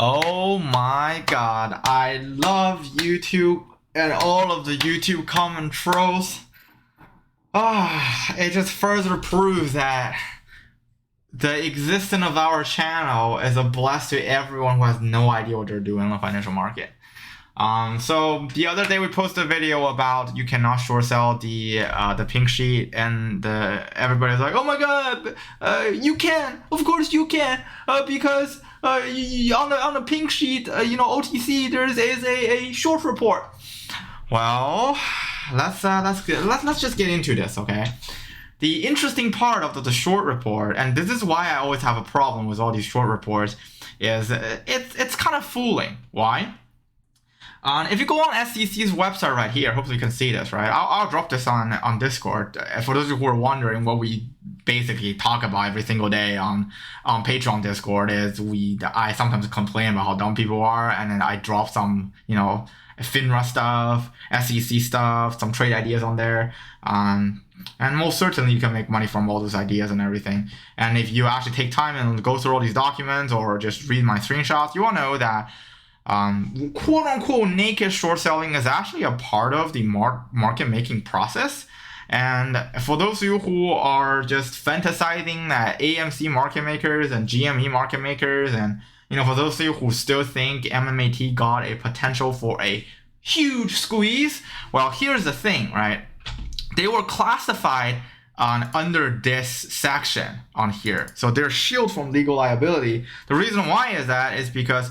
Oh my god, I love YouTube and all of the YouTube comment trolls. It just further proves that the existence of our channel is a bless to everyone who has no idea what they're doing in the financial market. So the other day we posted a video about you cannot short sell the pink sheet, and everybody's like, oh my god, you can, of course you can, because on the pink sheet, OTC there is a short report. Well, let's just get into this, okay? The interesting part of the short report, and this is why I always have a problem with all these short reports, is it's kind of fooling. Why? If you go on SEC's website right here, hopefully you can see this, right? I'll drop this on Discord. For those of you who are wondering what we basically talk about every single day on Patreon Discord is I sometimes complain about how dumb people are, and then I drop some, FINRA stuff, SEC stuff, some trade ideas on there. And most certainly you can make money from all those ideas and everything. And if you actually take time and go through all these documents or just read my screenshots, you will know that quote unquote naked short selling is actually a part of the market making process. And for those of you who are just fantasizing that AMC market makers and GME market makers, and for those of you who still think MMAT got a potential for a huge squeeze, well, here's the thing, right? They were classified under this section on here, so they're shielded from legal liability. The reason why is because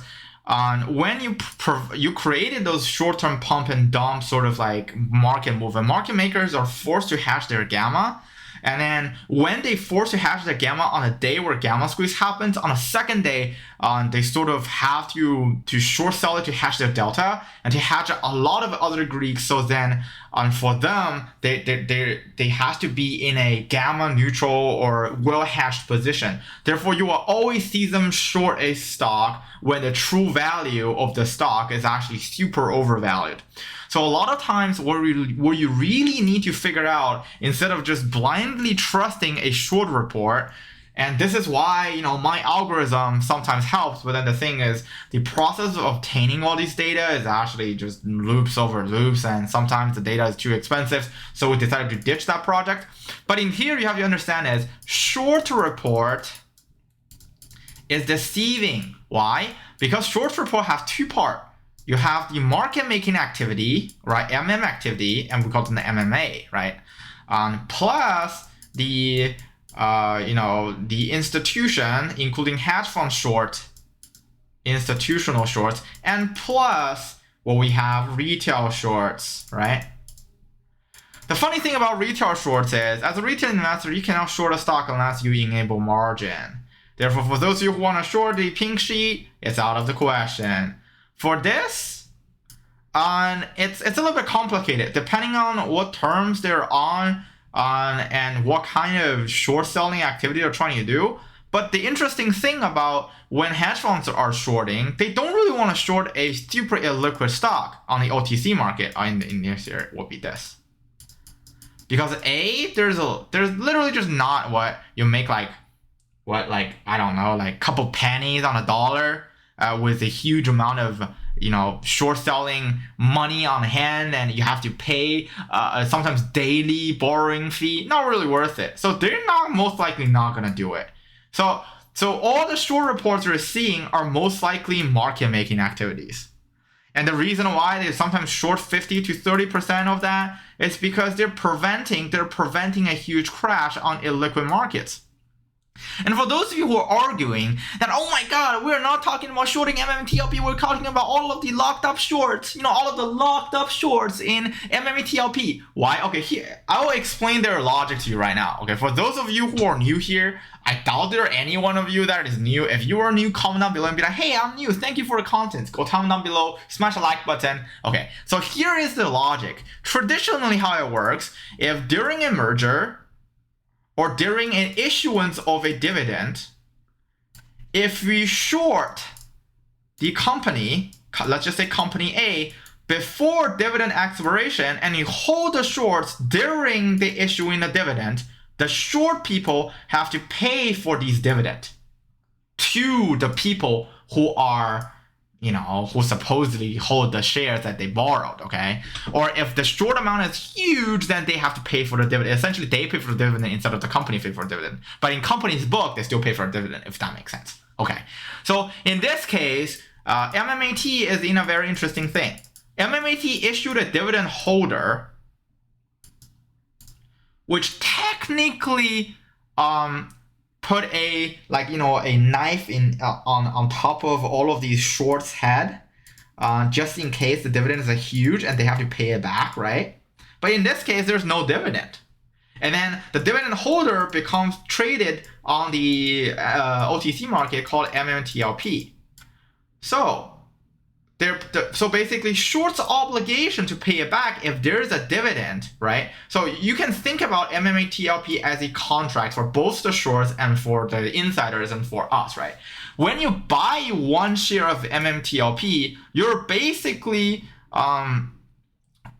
when you created those short-term pump and dump sort of like market movement, market makers are forced to hash their gamma. And then when they force to hash their gamma on a day where gamma squeeze happens, on a second day, they sort of have to short sell it to hash their delta and to hatch a lot of other Greeks. So then for them, they have to be in a gamma neutral or well hatched position. Therefore, you will always see them short a stock when the true value of the stock is actually super overvalued. So a lot of times where you really need to figure out, instead of just blindly trusting a short report, and this is why my algorithm sometimes helps, but then the thing is the process of obtaining all these data is actually just loops over loops, and sometimes the data is too expensive, so we decided to ditch that project. But in here you have to understand is short report is deceiving. Why? Because short report has two parts. You have the market making activity, right? MM activity, and we call it the MMA, right? Plus the the institution, including hedge fund short, institutional shorts, and plus what we have retail shorts, right? The funny thing about retail shorts is, as a retail investor, you cannot short a stock unless you enable margin. Therefore, for those of you who want to short the pink sheet, it's out of the question. For this, it's a little bit complicated depending on what terms they're on and what kind of short selling activity they're trying to do. But the interesting thing about when hedge funds are shorting, they don't really want to short a super illiquid stock on the OTC market. In this here would be this, because there's literally just not what you make I don't know, like couple pennies on a dollar. With a huge amount of short selling money on hand, and you have to pay sometimes daily borrowing fee, not really worth it. So they're most likely not gonna do it. So all the short reports we're seeing are most likely market making activities. And the reason why they sometimes short 50 to 30% of that is because they're preventing a huge crash on illiquid markets. And for those of you who are arguing that, oh my god, we're not talking about shorting MMTLP, we're talking about all of the locked up shorts, all of the locked up shorts in MMTLP. Why? Okay, here, I will explain their logic to you right now. Okay, for those of you who are new here, I doubt there are any one of you that is new. If you are new, comment down below and be like, hey, I'm new, thank you for the content. Go comment down below, smash the like button. Okay, so here is the logic. Traditionally how it works, if during a merger, or during an issuance of a dividend, if we short the company, let's just say company A, before dividend expiration, and you hold the shorts during the issuing the dividend, the short people have to pay for these dividends to the people who are who supposedly hold the shares that they borrowed, okay? Or if the short amount is huge, then they have to pay for the dividend. Essentially, they pay for the dividend instead of the company pay for the dividend. But in company's book, they still pay for a dividend, if that makes sense. Okay, so in this case, MMAT is in a very interesting thing. MMAT issued a dividend holder, which technically put a knife in on top of all of these shorts' head, just in case the dividends are huge and they have to pay it back, right? But in this case, there's no dividend, and then the dividend holder becomes traded on the OTC market called MMTLP. So basically, short's obligation to pay it back if there's a dividend, right? So you can think about MMATLP as a contract for both the shorts and for the insiders and for us, right? When you buy one share of MMTLP, you're basically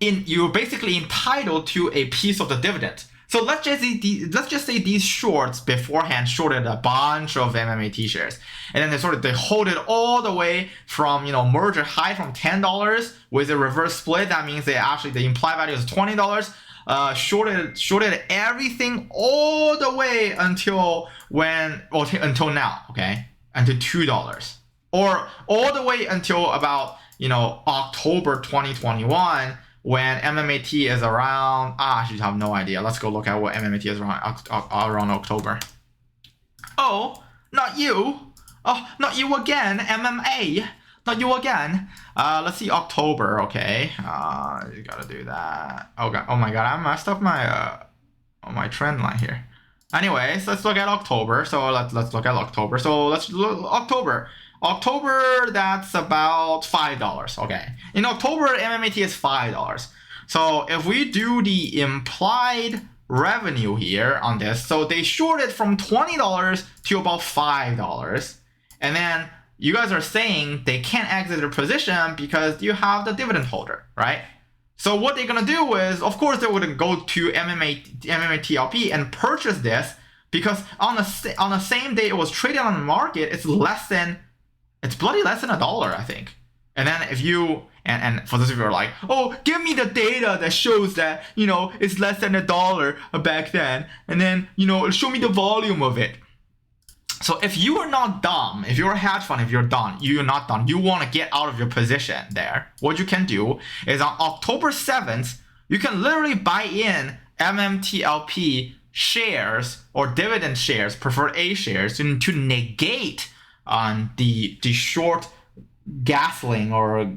entitled to a piece of the dividend. So let's just say these shorts beforehand shorted a bunch of MMAT shares, and then they hold it all the way from merger high from $10 with a reverse split. That means the implied value is $20. Shorted everything all the way until now, okay, until $2, or all the way until about October 2021. When MMAT is around, I should have no idea. Let's go look at what MMAT is around October. Oh, not you. Oh, not you again, MMA. Not you again. Let's see October, okay. You gotta do that. Oh god, oh my god, I messed up my trend line here. Anyways, let's look at October. So let's look at October. So let's look October. October, that's about $5. Okay. In October, MMAT is $5. So if we do the implied revenue here on this, so they shorted from $20 to about $5. And then you guys are saying they can't exit their position because you have the dividend holder, right? So what they're going to do is, of course, they're going to go to MMATLP and purchase this, because on the same day it was traded on the market, it's bloody less than $1, I think. And then if you and for those of you who are like, oh, give me the data that shows that it's less than $1 back then, and then show me the volume of it. So if you are not dumb, if you're a hedge fund, if you're not done, you want to get out of your position there, what you can do is on October 7th, you can literally buy in MMTLP shares or dividend shares, preferred A shares, to negate on the short gasling or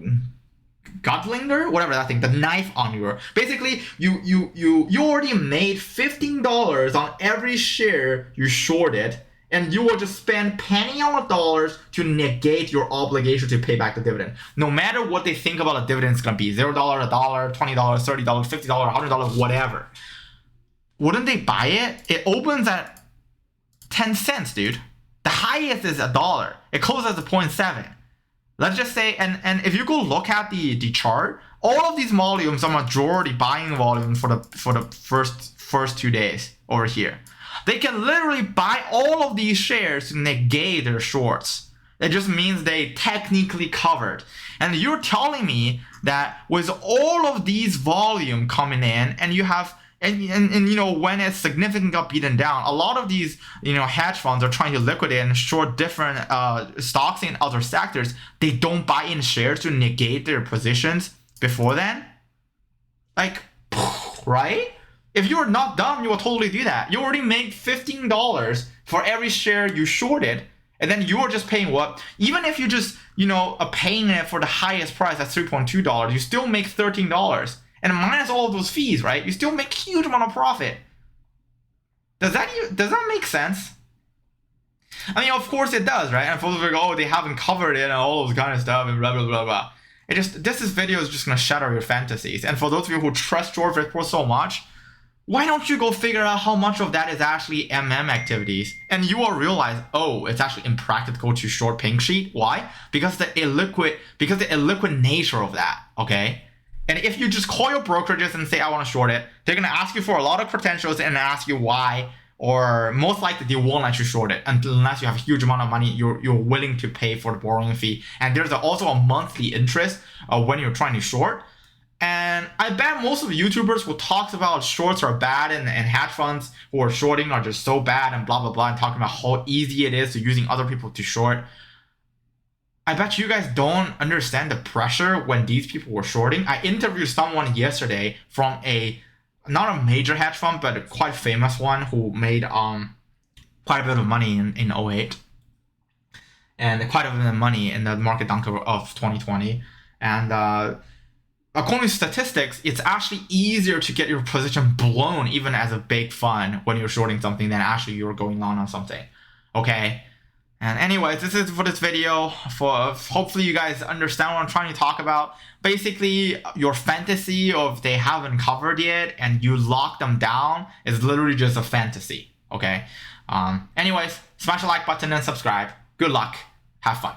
Godlinger, whatever that thing, the knife on your, basically you already made $15 on every share you shorted, and you will just spend penny on the dollars to negate your obligation to pay back the dividend. No matter what they think about a dividend, it's gonna be $0, $1, $20, $30, $50, $100, whatever. Wouldn't they buy it? It opens at 10 cents, dude. The highest is $1. It closes at 0.7. Let's just say, and if you go look at the chart, all of these volumes are majority buying volume for the first 2 days over here. They can literally buy all of these shares to negate their shorts. It just means they technically covered. And you're telling me that with all of these volume coming in, and you have when it's significantly got beaten down, a lot of these hedge funds are trying to liquidate and short different stocks in other sectors. They don't buy in shares to negate their positions before then. Like, right? If you're not dumb, you will totally do that. You already made $15 for every share you shorted, and then you're just paying what? Even if you just are paying it for the highest price at $3.2, you still make $13. And minus all of those fees, right? You still make a huge amount of profit. Does that make sense? I mean, of course it does, right? And folks are like, oh, they haven't covered it and all those kind of stuff and blah, blah, blah, blah. This video is just going to shatter your fantasies. And for those of you who trust short reports so much, why don't you go figure out how much of that is actually MM activities? And you will realize, oh, it's actually impractical to short pink sheet. Why? Because the illiquid nature of that, okay? And if you just call your brokerages and say, I want to short it, they're going to ask you for a lot of credentials and ask you why or most likely they won't let you short it unless you have a huge amount of money you're willing to pay for the borrowing fee. And there's also a monthly interest when you're trying to short. And I bet most of the YouTubers who talks about shorts are bad and hedge funds who are shorting are just so bad and blah, blah, blah, and talking about how easy it is to using other people to short. I bet you guys don't understand the pressure when these people were shorting. I interviewed someone yesterday from not a major hedge fund, but a quite famous one who made quite a bit of money in 08. And quite a bit of money in the market dunk of 2020. And according to statistics, it's actually easier to get your position blown even as a big fund when you're shorting something than actually you're going long on something. Okay? And anyways, this is for this video. Hopefully you guys understand what I'm trying to talk about. Basically, your fantasy of they haven't covered yet and you lock them down is literally just a fantasy. Okay? Anyways, smash the like button and subscribe. Good luck. Have fun.